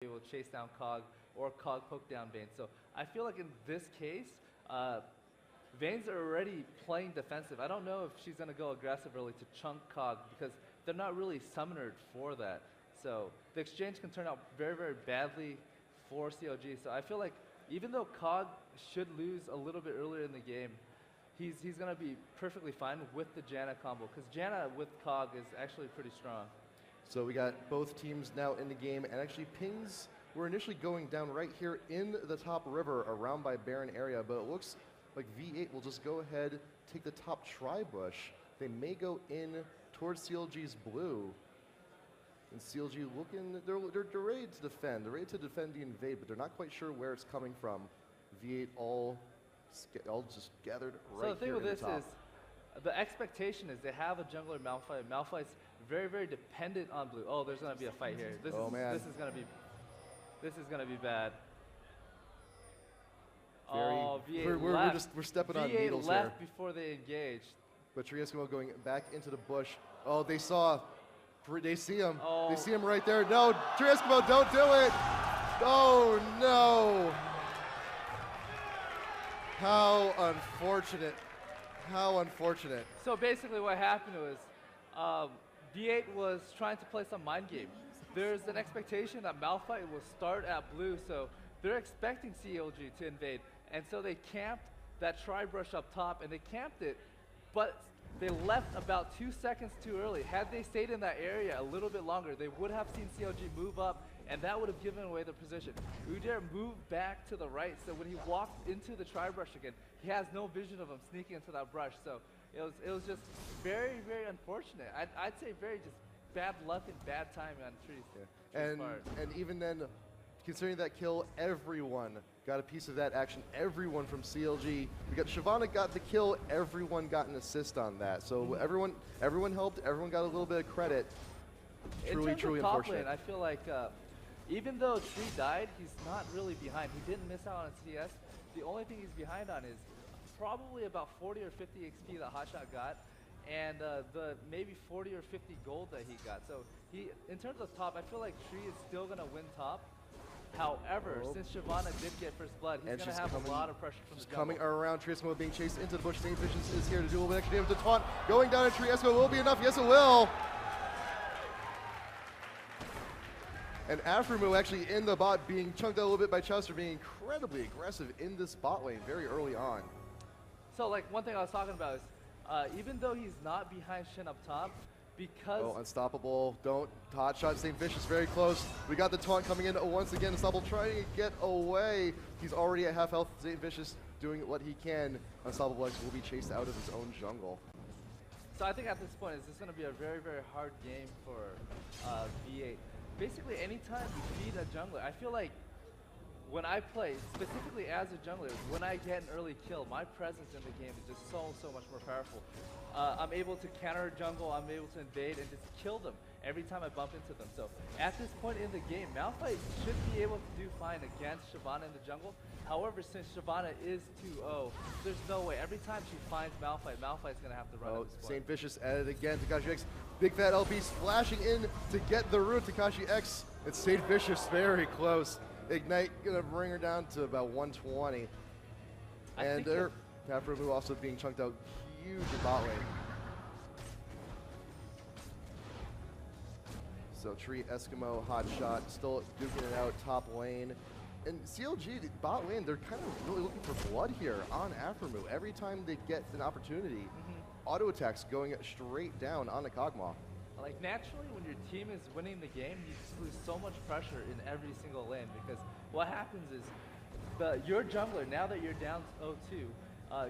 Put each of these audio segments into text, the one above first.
will chase down Cog or Cog poke down Vayne. So I feel like in this case, Vayne's are already playing defensive. I don't know if she's going to go aggressive early to chunk Cog because they're not really summonered for that. So the exchange can turn out very, very badly for CLG. So I feel like even though Cog should lose a little bit earlier in the game, he's going to be perfectly fine with the Janna combo because Janna with Cog is actually pretty strong. So we got both teams now in the game, and actually pings were initially going down right here in the top river around by Baron area, but it looks like V8 will just go ahead, take the top tri-bush. They may go in towards CLG's blue. And CLG looking, they're ready to defend. They're ready to defend the invade, but they're not quite sure where it's coming from. V8 all just gathered right here. So the thing with this top. is, the expectation is they have a jungler Malphite. Malphite's very, very dependent on blue. Oh, there's gonna be a fight here. This is gonna be bad. Oh, V8 left. We're stepping on V8 needles left here. before they engaged. But Triesco going back into the bush. Oh, they see him. Oh. They see him right there. No, Triesco, don't do it. Oh no. How unfortunate. How unfortunate. So basically what happened was V8 was trying to play some mind game. There's an expectation that Malphite will start at blue, so they're expecting CLG to invade. And so they camped that tri-brush up top, and they camped it, but they left about 2 seconds too early. Had they stayed in that area a little bit longer, they would have seen CLG move up, and that would have given away the position. Udyr moved back to the right, so when he walked into the tri-brush again, he has no vision of him sneaking into that brush. So it was just very, very unfortunate. I'd say very just bad luck and bad timing on Tree's part. And even then, considering that kill, everyone got a piece of that action. Everyone from CLG. We got Shyvana got the kill. Everyone got an assist on that. So everyone helped. Everyone got a little bit of credit. Truly, truly unfortunate. Lane, I feel like even though Tree died, he's not really behind. He didn't miss out on CS. The only thing he's behind on is probably about 40 or 50 XP that Hotshot got, and the maybe 40 or 50 gold that he got. So in terms of top, I feel like Tree is still gonna win top. However, since Shyvana did get first blood, he's gonna have a lot of pressure from the jungle. Coming around, Triesco being chased into the bush. Saintfish is here to do a little bit extra damage to taunt. Going down to Triesco will be enough. Yes, it will. And Aframu actually in the bot being chunked out a little bit by Chester, being incredibly aggressive in this bot lane very early on. So like one thing I was talking about is, even though he's not behind Shin up top, because... Oh, unstoppable. Don't. Hot shot. Saintfish is very close. We got the taunt coming in once again. Unstoppable trying to get away. He's already at half health. Saintfish is doing what he can. Unstoppable X will be chased out of his own jungle. So I think at this point, it's going to be a very, very hard game for V8. Basically, anytime you feed a jungler, I feel like when I play, specifically as a jungler, when I get an early kill, my presence in the game is just so much more powerful. I'm able to counter jungle, I'm able to invade and just kill them every time I bump into them. So at this point in the game, Malphite should be able to do fine against Shyvana in the jungle. However, since Shyvana is 2-0, there's no way. Every time she finds Malphite, Malphite's going to have to run at this point. Saintfish at it again. Takashi X, big fat LB splashing in to get the root. Takashi X, it's Saintfish very close. Ignite gonna bring her down to about 120. And there, Aframu also being chunked out huge in bot lane. So Tree, Eskimo, Hot Shot, still duking it out top lane. And CLG, bot lane, they're kind of really looking for blood here on Aframu. Every time they get an opportunity, auto attacks going straight down on the Kog'Maw. Like naturally, when your team is winning the game, you just lose so much pressure in every single lane because what happens is your jungler, now that you're down 0-2,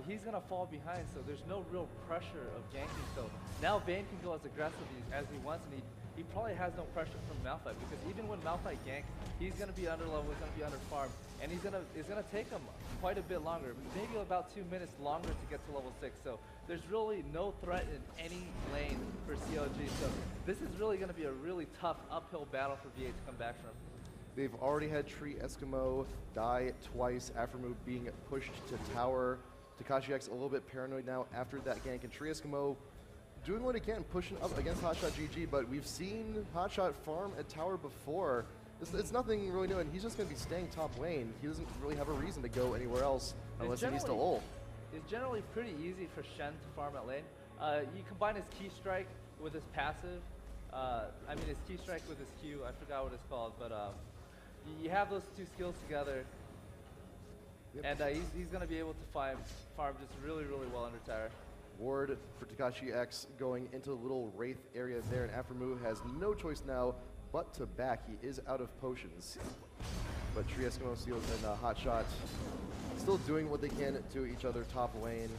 he's gonna fall behind, so there's no real pressure of ganking. So now Vayne can go as aggressively as he wants, and he probably has no pressure from Malphite because even when Malphite ganks, he's gonna be under level, he's gonna be under farm, and it's gonna take him quite a bit longer, maybe about 2 minutes longer to get to level 6. So there's really no threat in any lane for CLG. So this is really gonna be a really tough uphill battle for V8 to come back from. They've already had Tree Eskimo die twice. Aframu being pushed to tower. Takashi X a little bit paranoid now after that gank, and Tree Eskimo doing what he can, pushing up against Hotshot GG, but we've seen Hotshot farm at tower before. It's nothing really new, and he's just going to be staying top lane. He doesn't really have a reason to go anywhere else unless he needs to ult. It's generally pretty easy for Shen to farm at lane. You combine his key strike with his passive. I mean his key strike with his Q. I forgot what it's called, but you have those two skills together, and he's going to be able to farm just really, really well under tower. Ward for Takashi X going into the little Wraith area there, and Aphromoo has no choice now but to back. He is out of potions. But Tree Eskimo, Seals, and Hotshot still doing what they can to each other top lane.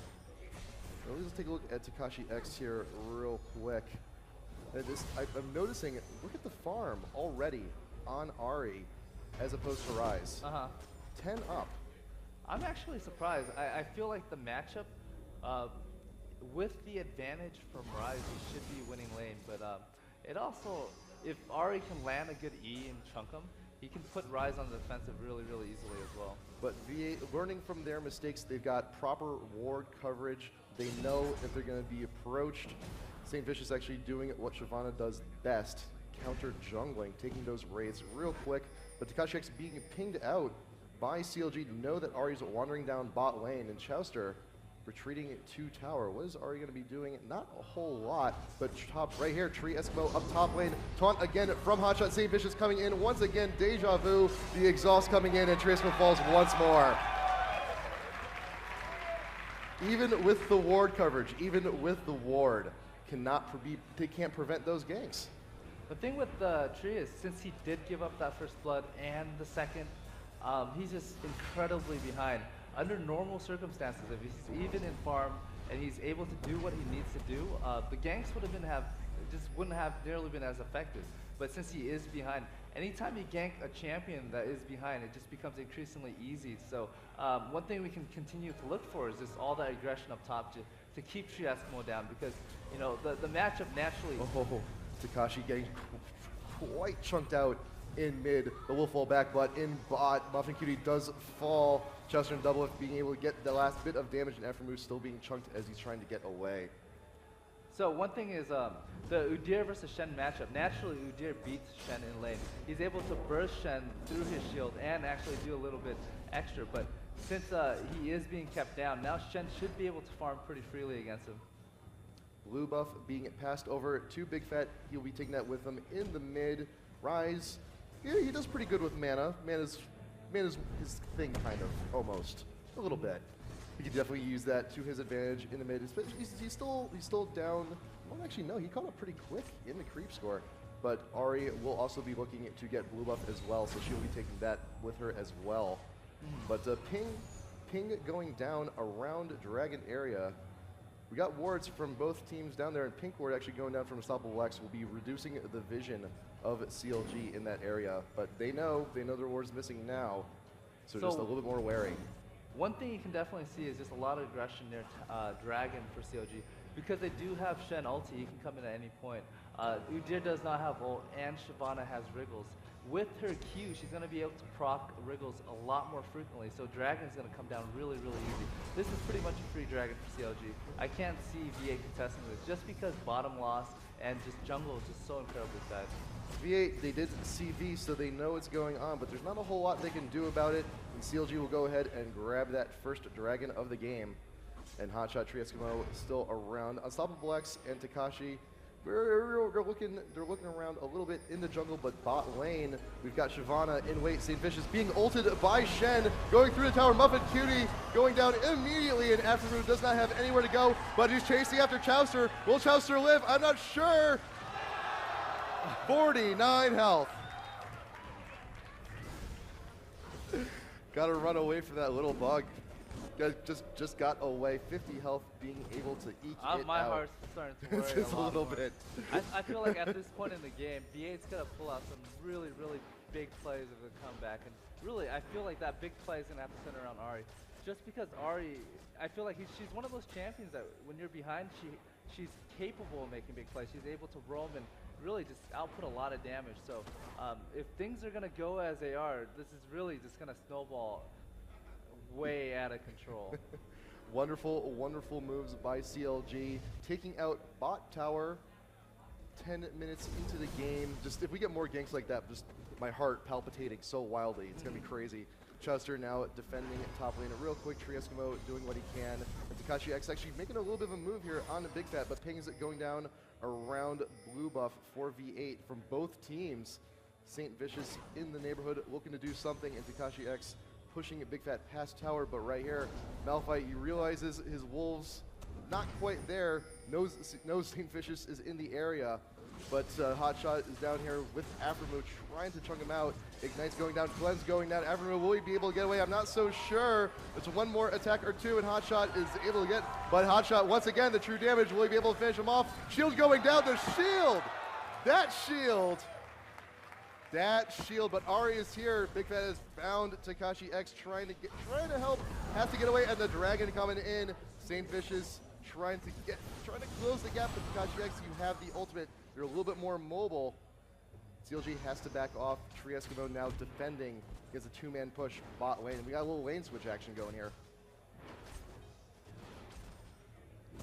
Let's take a look at Takashi X here real quick. I'm noticing, look at the farm already on Ahri as opposed to Ryze. 10 up. I'm actually surprised. I feel like the matchup, with the advantage from Ryze, he should be winning lane, but it also, if Ahri can land a good E and chunk him, he can put Ryze on the defensive really, really easily as well. But V8, learning from their mistakes, they've got proper ward coverage. They know if they're going to be approached. St. Vicious actually doing what Shyvana does best, counter jungling, taking those raids real quick. But Takashi X being pinged out by CLG to know that Ahri's wandering down bot lane, and Chowster retreating to tower. What is Ahri going to be doing? Not a whole lot, but top right here, Tree Eskimo up top lane. Taunt again from Hotshot. St. Vicious coming in once again. Deja vu. The exhaust coming in, and Tree Eskimo falls once more. Even with the ward coverage, even with the ward, they can't prevent those ganks. The thing with Tree is, since he did give up that first blood and the second, he's just incredibly behind. Under normal circumstances, if he's even in farm and he's able to do what he needs to do, the ganks wouldn't have nearly been as effective. But since he is behind, anytime you gank a champion that is behind, it just becomes increasingly easy. So one thing we can continue to look for is just all that aggression up top to keep Tree Eskimo down, because the matchup naturally. Takashi getting quite chunked out in mid. The wolf fall back, but in bot, Muffin Cutie does fall. Chester and Double being able to get the last bit of damage, and Aphromoo still being chunked as he's trying to get away. So one thing is the Udyr versus Shen matchup. Naturally, Udyr beats Shen in lane. He's able to burst Shen through his shield and actually do a little bit extra. But since he is being kept down, now Shen should be able to farm pretty freely against him. Blue buff being passed over to Big Fat. He'll be taking that with him in the mid. Ryze, yeah, he does pretty good with mana. Mana's his thing, kind of, almost. A little bit. He could definitely use that to his advantage in the mid. He's still down. Well, actually, no, he caught up pretty quick in the creep score. But Ahri will also be looking to get blue buff as well, so she'll be taking that with her as well. But ping going down around Dragon area. We got wards from both teams down there, and Pink Ward actually going down from Unstoppable X will be reducing the vision of CLG in that area. But they know their ward's missing now, so just a little bit more wary. One thing you can definitely see is just a lot of aggression near Dragon for CLG. Because they do have Shen ulti, he can come in at any point. Udyr does not have ult, and Shyvana has Wriggles. With her Q, she's going to be able to proc Wriggles a lot more frequently, so Dragon's going to come down really, really easy. This is pretty much a free Dragon for CLG. I can't see V8 contesting this, just because bottom lost and just jungle is just so incredibly sad. V8, they did CV, so they know what's going on, but there's not a whole lot they can do about it, and CLG will go ahead and grab that first Dragon of the game. And Hotshot, Tree Eskimo still around. Unstoppable X and Takashi, they're looking around a little bit in the jungle, but bot lane, we've got Shyvana in wait. St. Vicious being ulted by Shen, going through the tower. Muffin Cutie going down immediately, and Aphromoo does not have anywhere to go, but he's chasing after Chowster. Will Chowster live? I'm not sure. 49 health. Gotta run away from that little bug. Just got away. 50 health, being able to eke it my out. heart's starting to worry Just a little more. bit. I feel like at this point in the game, V8's gonna pull out some really, really big plays of the comeback, and really, I feel like that big play is gonna have to center around Ahri. Just because Ahri, I feel like she's one of those champions that when you're behind, she's capable of making big plays. She's able to roam and really just output a lot of damage. So if things are gonna go as they are, this is really just gonna snowball way out of control. Wonderful, wonderful moves by CLG, taking out bot tower. 10 minutes into the game. Just if we get more ganks like that, just my heart palpitating so wildly. It's going to be crazy. Chester now defending top lane. A real quick Tree Eskimo doing what he can. And Takashi X actually making a little bit of a move here on the Big Fat, but pings it going down around blue buff for V8 from both teams. St. Vicious in the neighborhood looking to do something, and Takashi X pushing Big Fat past tower, but right here, Malphite, he realizes his wolves not quite there, knows St. Vicious is in the area, but Hotshot is down here with Aframo trying to chunk him out. Ignite's going down, Glenn's going down. Aframo, will he be able to get away? I'm not so sure. It's one more attack or two, and Hotshot is able to get, but Hotshot, once again, the true damage, will he be able to finish him off? Shield going down, the shield! That shield, but Ari is here. Big Fat has found Takashi X trying to help, has to get away, and the dragon coming in. St. Vicious trying to close the gap with Takashi X. You have the ultimate. You're a little bit more mobile. CLG has to back off. Tree Eskimo now defending. Gets a two-man push bot lane. We got a little lane switch action going here.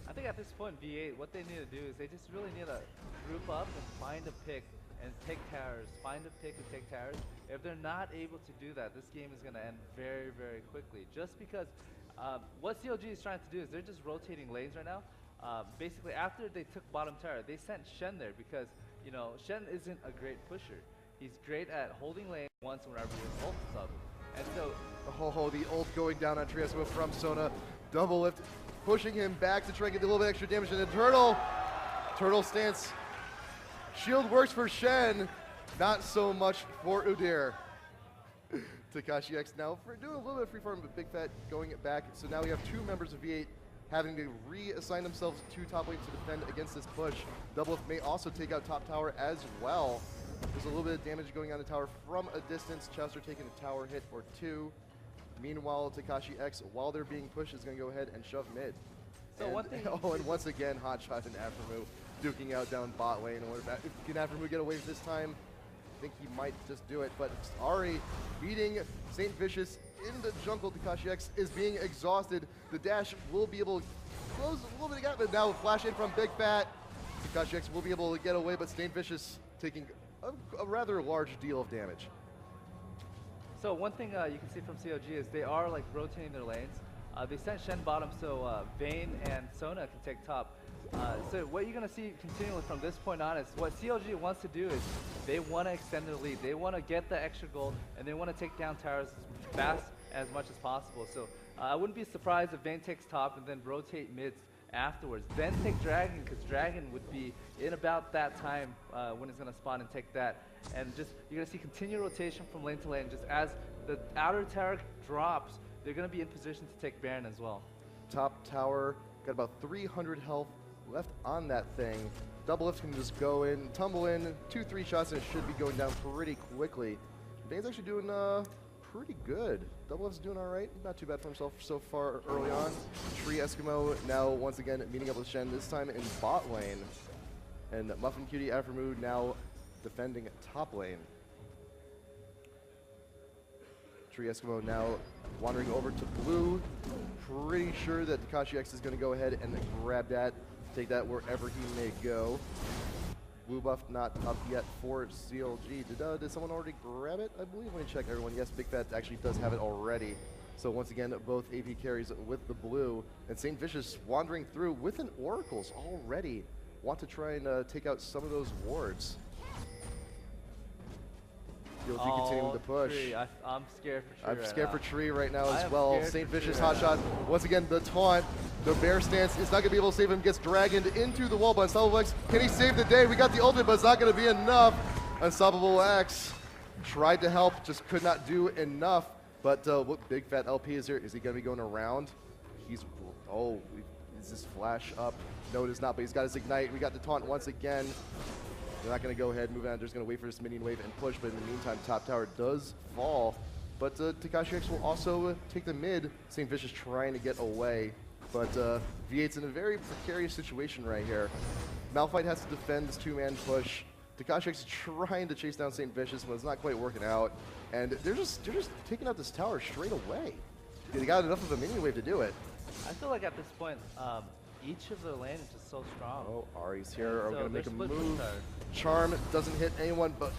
I think at this point, V8, what they need to do is they just really need to group up and find a pick and take towers. Find a pick and take towers. If they're not able to do that, this game is going to end very, very quickly. Just because what CLG is trying to do is they're just rotating lanes right now. Basically, after they took bottom tower, they sent Shen there because, you know, Shen isn't a great pusher. He's great at holding lane once whenever his ult is up. And so... Oh, the ult going down on Tree Eskimo from Sona. Double lift, pushing him back to try and get a little bit extra damage. And the Turtle stance. Shield works for Shen, not so much for Udyr. Takashi X now for doing a little bit of free farm, but Big Fat going it back. So now we have two members of V8 having to reassign themselves to top lane to defend against this push. Double may also take out top tower as well. There's a little bit of damage going on the tower from a distance. Chester taking a tower hit or two. Meanwhile, Takashi X, while they're being pushed, is going to go ahead and shove mid. So and, one thing. Oh, and once again, Hotshot and Aframo duking out down bot lane. Can Aframo get away this time? I think he might just do it, but Ari beating St. Vicious in the jungle. Takashi X is being exhausted. The dash will be able to close a little bit of gap, but now flash in from Big Fat. Takashi X will be able to get away, but St. Vicious taking a rather large deal of damage. So one thing you can see from CLG is they are like rotating their lanes. They sent Shen bottom so Vayne and Sona can take top. So what you're going to see continually from this point on is what CLG wants to do is they want to extend their lead. They want to get the extra gold, and they want to take down towers as fast as much as possible. So I wouldn't be surprised if Vayne takes top and then rotate mids afterwards. Then take Dragon, because Dragon would be in about that time when it's going to spawn and take that. And just you're going to see continued rotation from lane to lane. Just as the outer tower drops, they're going to be in position to take Baron as well. Top tower, got about 300 health left on that thing. Double lift can just go in, tumble in, 2-3 shots, and it should be going down pretty quickly. Vayne's actually doing pretty good. Double lift's doing all right. Not too bad for himself so far early on. Tree Eskimo now once again meeting up with Shen, this time in bot lane. And Muffin Cutie Aframo now defending top lane. Tree Eskimo now wandering over to blue. Pretty sure that Takashi X is going to go ahead and grab that, take that wherever he may go. Blue buff not up yet for CLG. Did someone already grab it? I believe. Let me check everyone. Yes, Big Fat actually does have it already. So once again, both AP carries with the blue. And St. Vicious wandering through with an Oracles already. Want to try and take out some of those wards. CLG continuing to push. I'm scared for Tree. I'm scared for Tree right now as am well. scared St. for Vicious Tree right hotshot. Once again, the taunt. The bear stance is not going to be able to save him. Gets dragoned into the wall by Unstoppable X. Can he save the day? We got the ultimate, but it's not going to be enough. Unstoppable X tried to help, just could not do enough. But what Big Fat LP is here? Is he going to be going around? He's, oh, is this flash up? No, it is not, but he's got his ignite. We got the taunt once again. They're not going to go ahead and move on. They're just going to wait for this minion wave and push, but in the meantime, top tower does fall. But Takashi X will also take the mid. St. Vicious trying to get away. But V8's in a very precarious situation right here. Malphite has to defend this two-man push. Takashi X is trying to chase down St. Vicious, but it's not quite working out. And they're just taking out this tower straight away. They got enough of a minion wave to do it. I feel like at this point, each of their lanes just so strong. Oh, Ari's here. Are we So going to make a they're split move? there. Charm doesn't hit anyone, but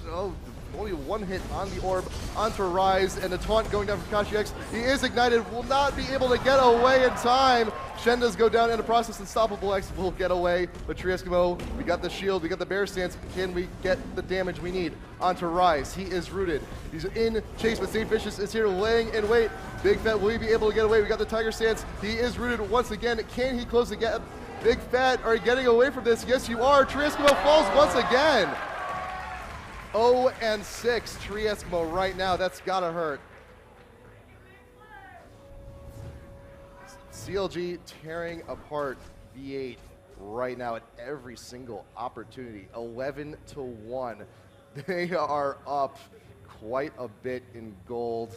only one hit on the orb onto Rise, and the taunt going down from Kashi X. He is ignited, will not be able to get away in time. Shen does go down in the process. Unstoppable X will get away, but Tree Eskimo, we got the shield, we got the bear stance. Can we get the damage we need onto Rise? He is rooted. He's in chase, but St. Vicious is here laying in wait. Big Fat, will he be able to get away? We got the Tiger stance. He is rooted once again. Can he close the gap? Big Fat, are you getting away from this? Yes, you are. Tree Eskimo falls once again. 0-6 Tree Eskimo right now. That's gotta hurt. CLG tearing apart V8 right now at every single opportunity. 11-1. They are up quite a bit in gold.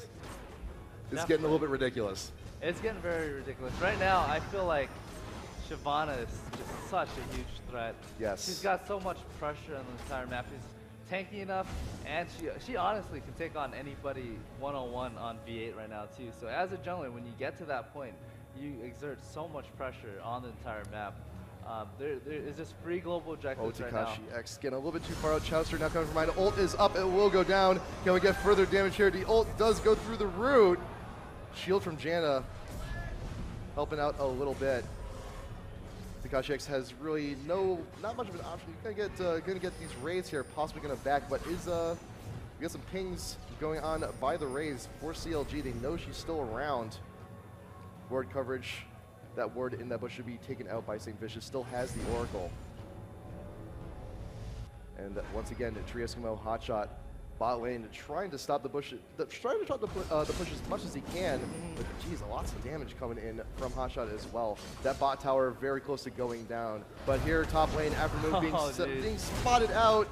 It's getting a little bit ridiculous. It's getting very ridiculous. Right now, I feel like Shyvana is just such a huge threat. Yes. She's got so much pressure on the entire map. She's tanky enough, and she honestly can take on anybody one-on-one on V8 right now too. So as a jungler, when you get to that point, you exert so much pressure on the entire map. There is just free global objectives right now. Takashi X getting a little bit too far out. Chowster now coming from behind. Ult is up. It will go down. Can we get further damage here? The ult does go through the root. Shield from Janna helping out a little bit. Takashi X has really not much of an option. You're gonna get these raids here, possibly gonna back, but we got some pings going on by the Rays for CLG. They know she's still around. Ward coverage. That ward in that bush should be taken out by St. Vicious. Still has the Oracle. And once again, Tree Eskimo hotshot bot lane trying to stop the bush, trying to stop the push as much as he can. But geez, lots of damage coming in from hotshot as well. That bot tower very close to going down. But here, top lane, Aftermoon being spotted out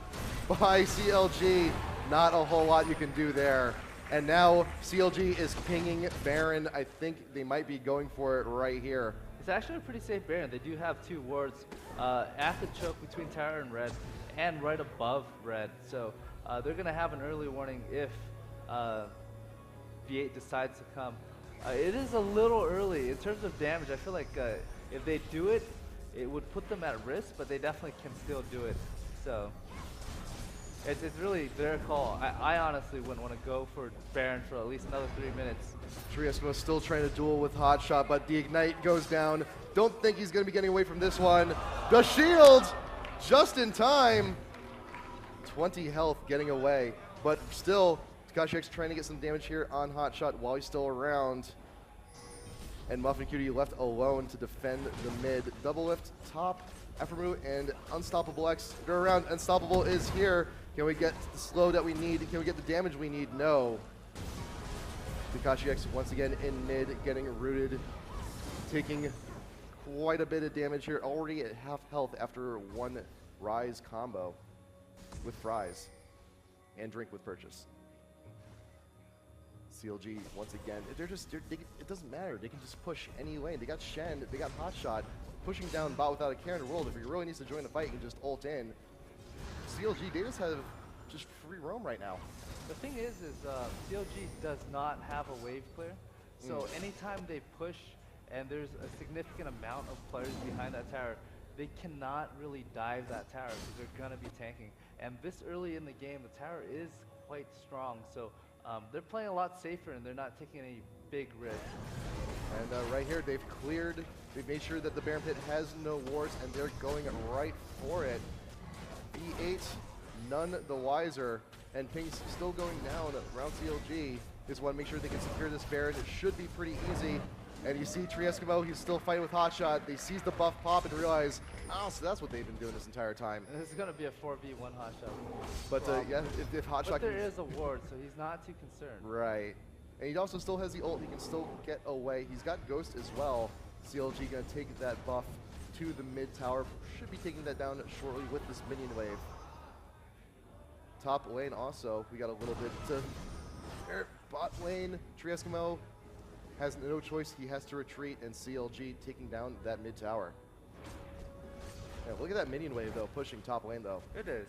by CLG. Not a whole lot you can do there. And now CLG is pinging Baron. I think they might be going for it right here. It's actually a pretty safe Baron. They do have two wards at the choke between tower and red, and right above red. So they're going to have an early warning if V8 decides to come. It is a little early in terms of damage. I feel like if they do it, it would put them at risk, but they definitely can still do it. So it's really their call. I honestly wouldn't want to go for Baron for at least another 3 minutes. Tree Eskimo still trying to duel with hotshot, but the ignite goes down. Don't think he's going to be getting away from this one. The shield just in time. 20 health getting away, but still Takashi X trying to get some damage here on hotshot while he's still around. And Muffin Cutie left alone to defend the mid. Double lift top, Efremu and Unstoppable X go around. Unstoppable is here. Can we get the slow that we need? Can we get the damage we need? No. Takashi X once again in mid, getting rooted, taking quite a bit of damage here. Already at half health after one Rise combo with fries and drink with purchase. CLG once again, it doesn't matter. They can just push any lane. They got Shen, they got hotshot, pushing down bot without a care in the world. If he really needs to join the fight, he can just ult in. CLG, they just have just free roam right now. The thing is CLG does not have a wave clear. So anytime they push and there's a significant amount of players behind that tower, they cannot really dive that tower because they're going to be tanking. And this early in the game, the tower is quite strong. So they're playing a lot safer and they're not taking any big risks. And right here, they've made sure that the Baron Pit has no wards, and they're going right for it. V8, none the wiser, and ping's still going down around CLG. Just want to make sure they can secure this Baron. It should be pretty easy. And you see Tree Eskimo, he's still fighting with hotshot. They seize the buff pop and realize, oh, so that's what they've been doing this entire time. This is going to be a 4v1 hotshot. But yeah, if hotshot but there is a ward, so he's not too concerned. Right. And he also still has the ult. He can still get away. He's got Ghost as well. CLG going to take that buff to the mid tower. Should be taking that down shortly with this minion wave. Top lane also, we got a little bit to bot lane. Tree Eskimo has no choice. He has to retreat, and CLG taking down that mid tower. Yeah, look at that minion wave though, pushing top lane though. It is.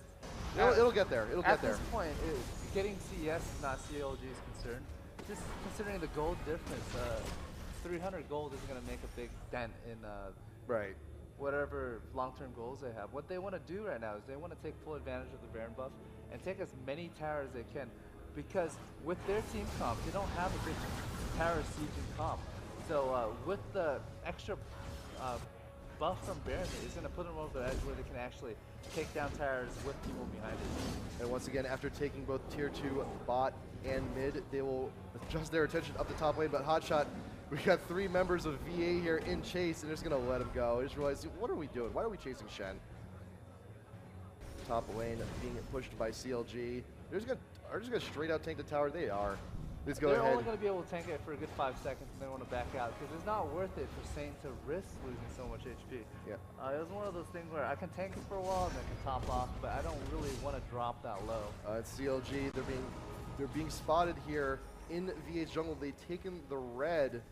It'll get there. It'll get there. At this point, getting CS is not CLG's concern. Just considering the gold difference, 300 gold isn't going to make a big dent in right. whatever long-term goals they have. What they want to do right now is they want to take full advantage of the Baron buff and take as many towers as they can, because with their team comp, they don't have a good tower sieging comp. So with the extra buff from Baron, is going to put them over the edge where they can actually take down towers with people behind it. And once again, after taking both tier 2 bot and mid, they will adjust their attention up the top lane, but Hotshot, we got 3 members of VA here in chase, and they're just going to let him go. I just realized, what are we doing? Why are we chasing Shen? Top lane being pushed by CLG. They're just going to straight out tank the tower. They are. Let's go They're ahead. only going to be able to tank it for a good 5 seconds, and they want to back out, because it's not worth it for Saint to risk losing so much HP. Yeah. It was one of those things where I can tank it for a while and then can top off, but I don't really want to drop that low. It's CLG. They're being spotted here in VA's jungle. They've taken the red.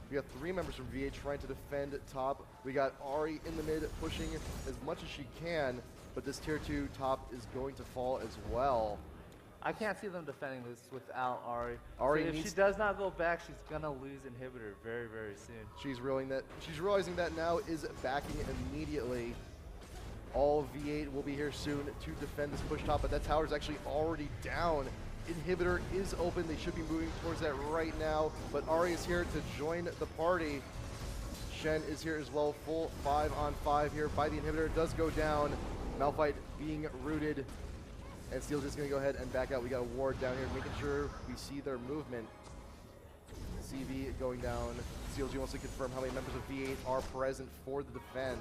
We got 3 members from VA trying to defend top. We got Ari in the mid pushing as much as she can, but this tier 2 top is going to fall as well. I can't see them defending this without Ari. Ari so if she does not go back, she's gonna lose inhibitor very, very soon. She's realizing that now, is backing immediately. All V8 will be here soon to defend this push top, but that tower's actually already down. Inhibitor is open. They should be moving towards that right now, but Ari is here to join the party. Shen is here as well, full 5-on-5 here by the inhibitor. It does go down. Malphite being rooted. And Steel's just going to go ahead and back out. We got a ward down here, making sure we see their movement. CV going down. CLG wants to confirm how many members of V8 are present for the defend.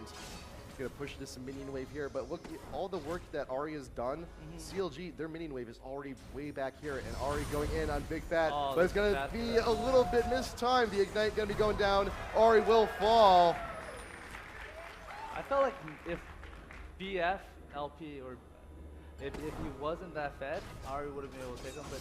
Going to push this minion wave here, but look, all the work that Ari has done, CLG, their minion wave is already way back here, and Ari going in on Big Fat, but it's going to be a little bit mistimed. The Ignite going to be going down. Ari will fall. I felt like if BF, LP, or if he wasn't that fed, Ari would have been able to take him, but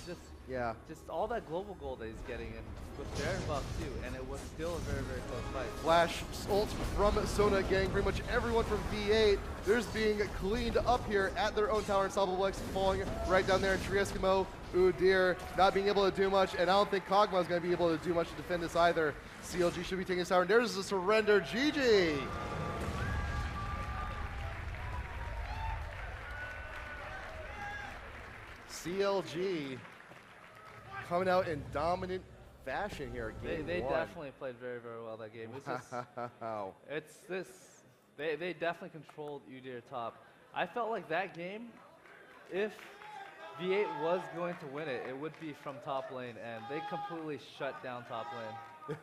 just all that global gold that he's getting, and with Baron buff too, and it was still a very, very close fight. Flash ult from Sona getting pretty much everyone from V8. They're just being cleaned up here at their own tower. Unstoppable X falling right down there, and Trieskimo, ooh dear, not being able to do much, and I don't think Kog'Maw is going to be able to do much to defend this either. CLG should be taking this tower, and there's a surrender. GG! CLG coming out in dominant fashion here. They definitely played very, very well that game. They definitely controlled Udyr top. I felt like that game, if V8 was going to win it, it would be from top lane, and they completely shut down top lane.